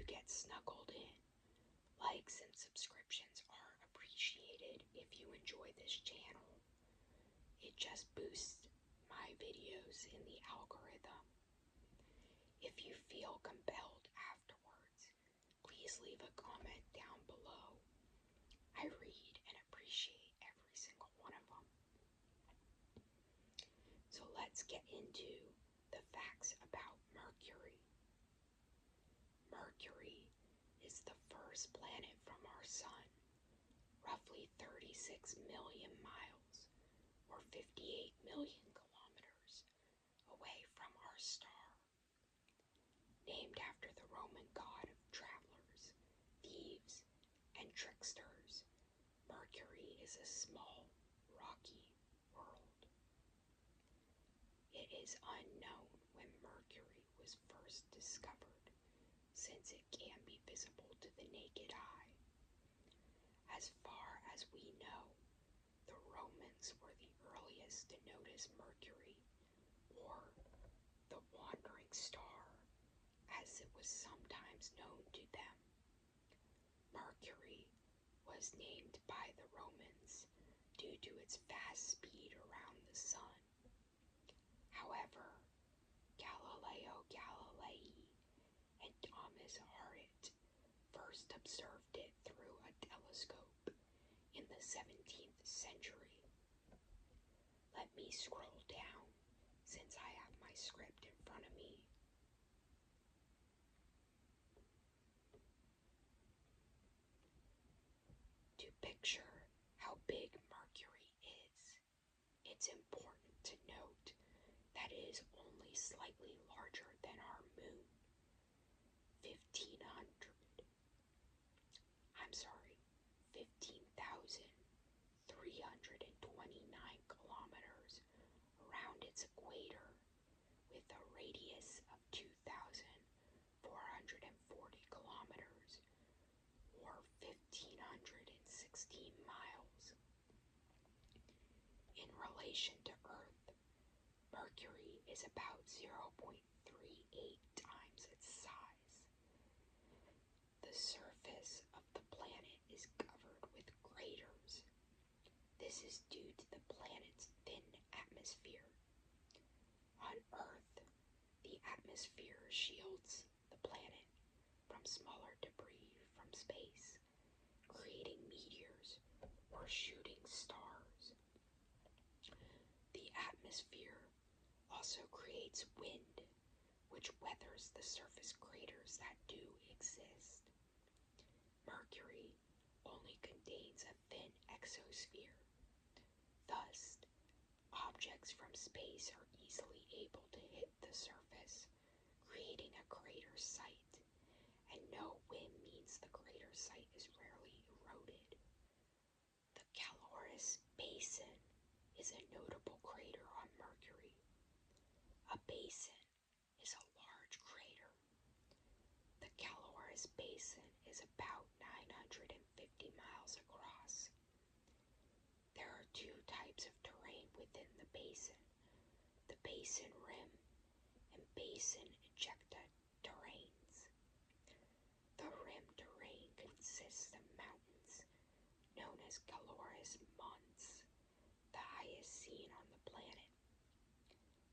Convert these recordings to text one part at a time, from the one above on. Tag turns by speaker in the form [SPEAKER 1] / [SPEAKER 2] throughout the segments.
[SPEAKER 1] get snuggled in. Likes and subscriptions are appreciated if you enjoy this channel. It just boosts my videos in the algorithm. If you feel compelled afterwards, please leave a comment down below. I read and appreciate every single one of them. So let's get into the facts about Mercury. Mercury is the first planet from our sun, roughly 36 million miles, or 58 million kilometers, away from our star. Named after the Roman god of travelers, thieves, and tricksters, Mercury is a small, rocky world. It is unknown when Mercury was first discovered, since it can be visible to the naked eye. As far as we know, the Romans were the earliest to notice Mercury, or the wandering star, as it was sometimes known to them. Mercury was named by the Romans due to its fast speed around the sun. However, Galileo Galilei and Thomas Hart first observed it through a telescope in the 17th century. Let me scroll down since I have my script in front of me. To picture how big Mercury is, it's important to note that it is only slightly larger than our moon, 15,329 kilometers around its equator, with a radius of 2,440 kilometers, or 1,516 miles. In relation to Earth, Mercury is about 0.38 times its size. The surface of the planet is covered with craters. This is due to the planet's thin atmosphere. On Earth, the atmosphere shields the planet from smaller debris from space, creating meteors or shooting stars. The atmosphere also creates wind, which weathers the surface craters that do exist. Mercury only contains a thin exosphere. Thus, objects from space are easily able to hit the surface, creating a crater site, and no wind means the crater site is rarely eroded. The Caloris Basin is a notable crater on Mercury. A basin is a large crater. The Caloris Basin is about 950 miles across. There are two types of terrain within the basin: the basin rim and basin ejecta terrains. The rim terrain consists of mountains known as Caloris Monts, the highest seen on the planet.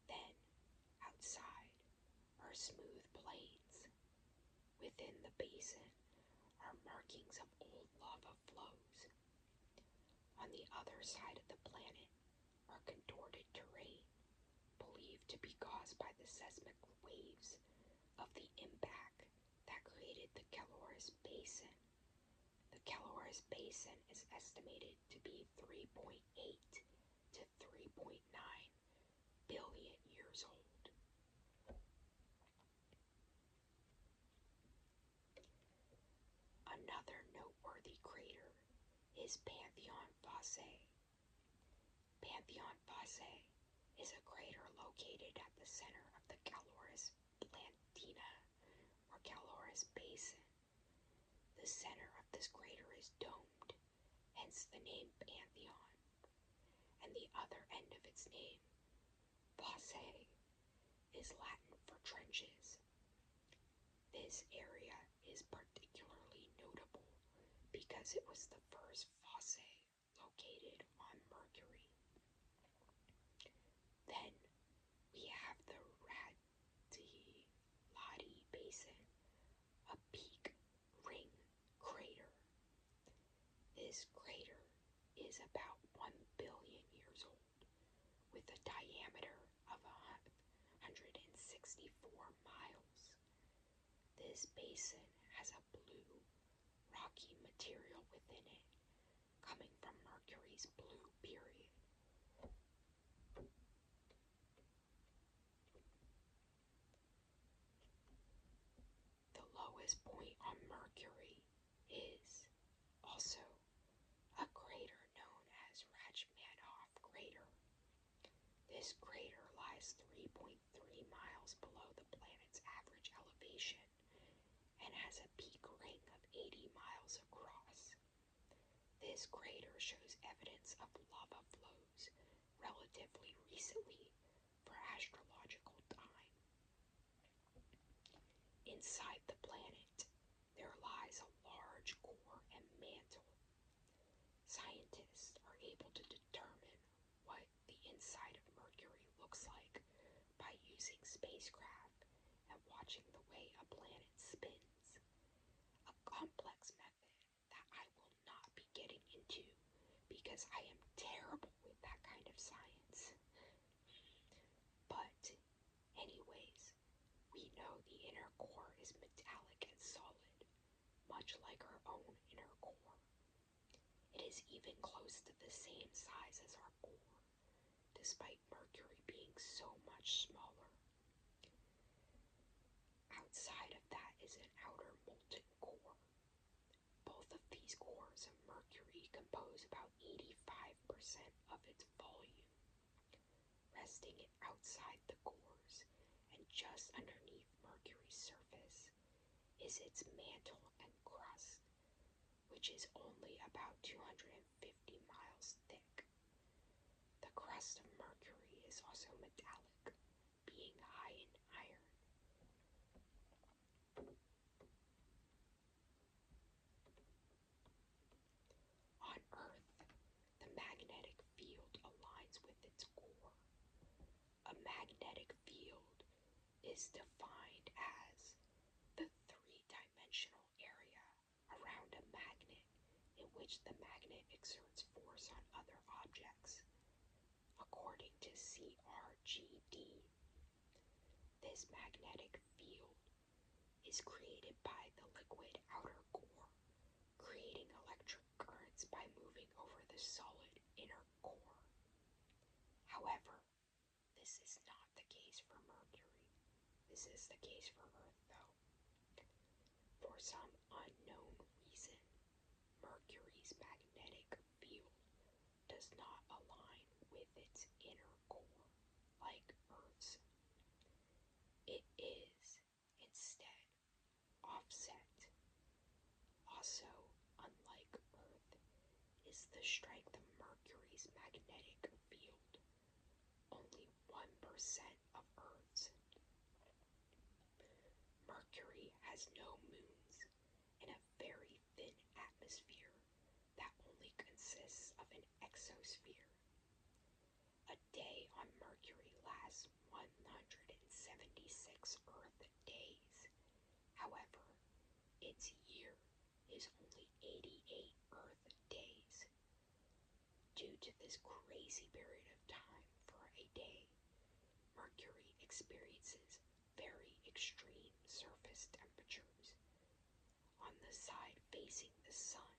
[SPEAKER 1] Then, outside, are smooth plains. Within the basin are markings of old lava flows. On the other side of the planet are contorted terrain, believed to be caused by the seismic waves of the impact that created the Caloris Basin. The Caloris Basin is estimated to be 3.8 to 3.9 billion years old. Another noteworthy crater is Pantheon Fosse. Pantheon Fosse is a crater located at the center of the Caloris Platina, or Caloris Basin. The center of this crater is domed, hence the name Pantheon, and the other end of its name, Fosse, is Latin for trenches. This area is particularly notable because it was the first fosse located on Mercury. Then we have the Radilati Basin, a peak ring crater. This crater is about 1 billion years old, with a diameter of 164 miles. This basin has a blue, rocky material within it, coming from Mercury's blue period. The lowest point on Mercury is also a crater known as Rachmaninoff crater. This crater lies 3.3 miles below the planet's average elevation and has a peak ring of 80 miles across. This crater shows evidence of lava flows relatively recently for astrological time. Inside the planet, there lies a large core and mantle. Scientists are able to determine what the inside of Mercury looks like by using spacecraft and watching the way a planet spins, a complex method that I will not be getting into because I am terrible with that kind of science. But anyways, we know the inner core is metallic and solid, much like our own inner core. It is even close to the same size as our core, despite Mercury being so much smaller. Outside of that is an outer molten core. Both of these cores of Mercury compose about 85% of its volume. Resting it outside the cores and just underneath Mercury's surface is its mantle and crust, which is only about 250 miles thick. The crust of Mercury is also metallic, being high in iron. On Earth, the magnetic field aligns with its core. A magnetic field is defined as the three-dimensional area around a magnet in which the magnet exerts force on other objects. According to CRGD, this magnetic field is created by the liquid outer core, creating electric currents by moving over the solid inner core. However, this is not the case for Mercury. This is the case for Earth, though. For some unknown reason, Mercury's magnetic field does not align with its inner core like Earth's. It is, instead, offset. Also, unlike Earth, is the strength of Mercury's magnetic field only 1% of Earth's. Mercury has no moons and a very thin atmosphere that only consists of an exosphere. A day on Mercury lasts 176 Earth days. However, its year is only 88 Earth days. Due to this crazy period of time for a day, Mercury experiences very extreme surface temperatures. On the side facing the sun,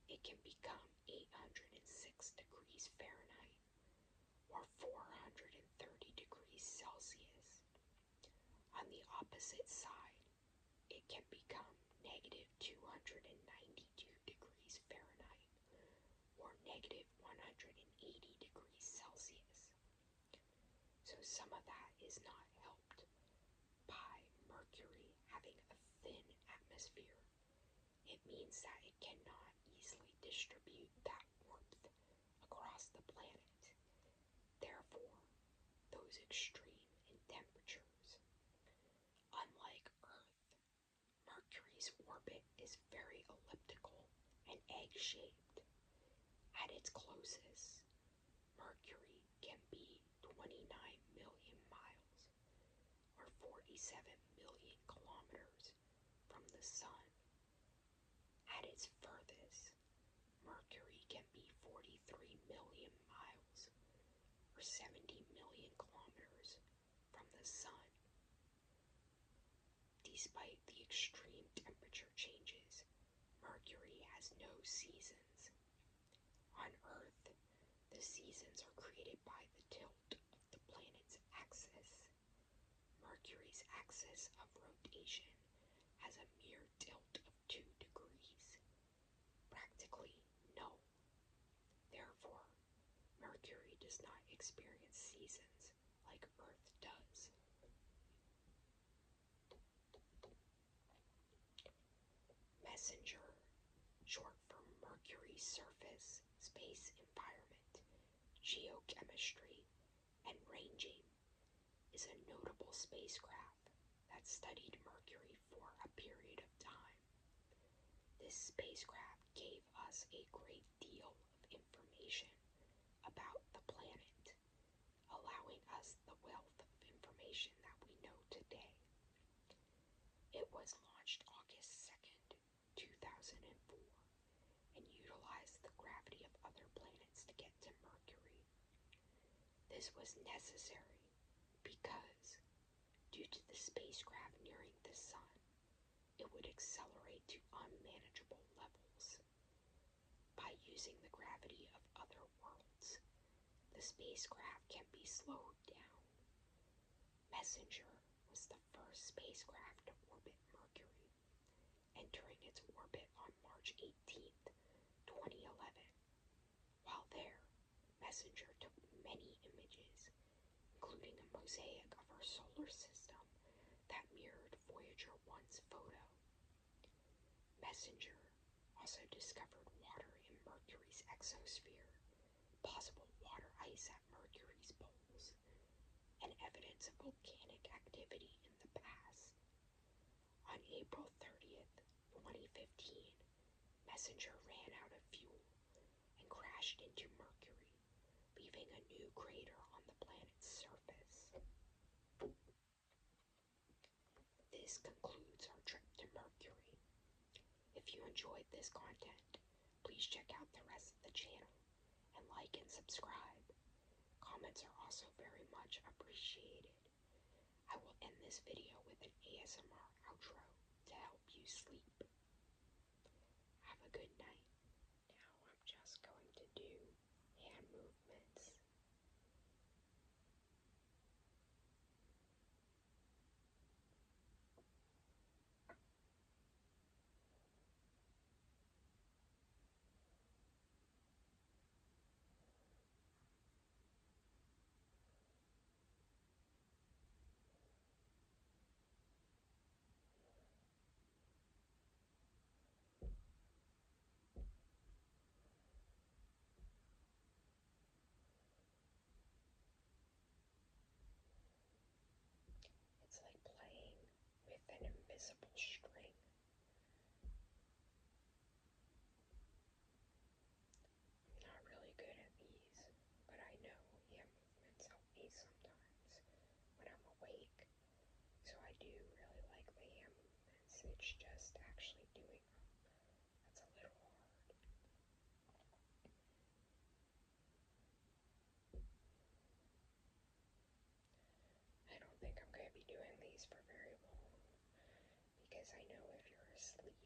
[SPEAKER 1] it can become 806 degrees Fahrenheit or 430 degrees Celsius. On the opposite side, it can become negative 292 degrees Fahrenheit or negative 180 degrees Celsius. So some of that is not helped by Mercury having a thin atmosphere. It means that it cannot easily distribute that warmth across the planet. Therefore, those extreme in temperatures. Unlike Earth, Mercury egg-shaped. At its closest, Mercury can be 29 million miles, or 47 million kilometers, from the Sun. At its furthest, Mercury can be 43 million miles, or 70 million kilometers, from the Sun. Despite the extreme temperature changes, Mercury has no seasons. On Earth, the seasons are created by the tilt of the planet's axis. Mercury's axis of rotation has a mere tilt of 2 degrees, practically null. Therefore, Mercury does not experience seasons like Earth does. Messenger, short for Mercury's surface, space environment, geochemistry, and ranging, is a notable spacecraft that studied Mercury for a period of time. This spacecraft gave us a great deal of information about the planet, allowing us the wealth of information that we know today. It was launched August 2nd, 2004, and utilized the gravity of other planets to get to Mercury. This was necessary because, due to the spacecraft nearing the Sun, it would accelerate to unmanageable levels. By using the gravity of other worlds, the spacecraft can be slowed down. Messenger was the first spacecraft to orbit Mercury, entering its orbit on March 18th, 2011. While there, Messenger took many images, including a mosaic of our solar system that mirrored Voyager 1's photo. Messenger also discovered water in Mercury's exosphere, possible water ice at Mercury's poles, and evidence of volcanic activity in the past. On April 30th, 2015, Messenger ran out of fuel and crashed into Mercury, leaving a new crater on the planet's surface. This concludes our trip to Mercury. If you enjoyed this content, please check out the rest of the channel and like and subscribe. Comments are also very much appreciated. I will end this video with an ASMR outro to help you sleep. Have a good night. Now I'm just going to do hand movements. It's like playing with an invisible string. I'm not really good at these, but I know hand movements help me sometimes when I'm awake. So I do really like the hand movements. It's just actually doing them that's a little hard. I don't think I'm going to be doing these for very long, because I know if you're asleep,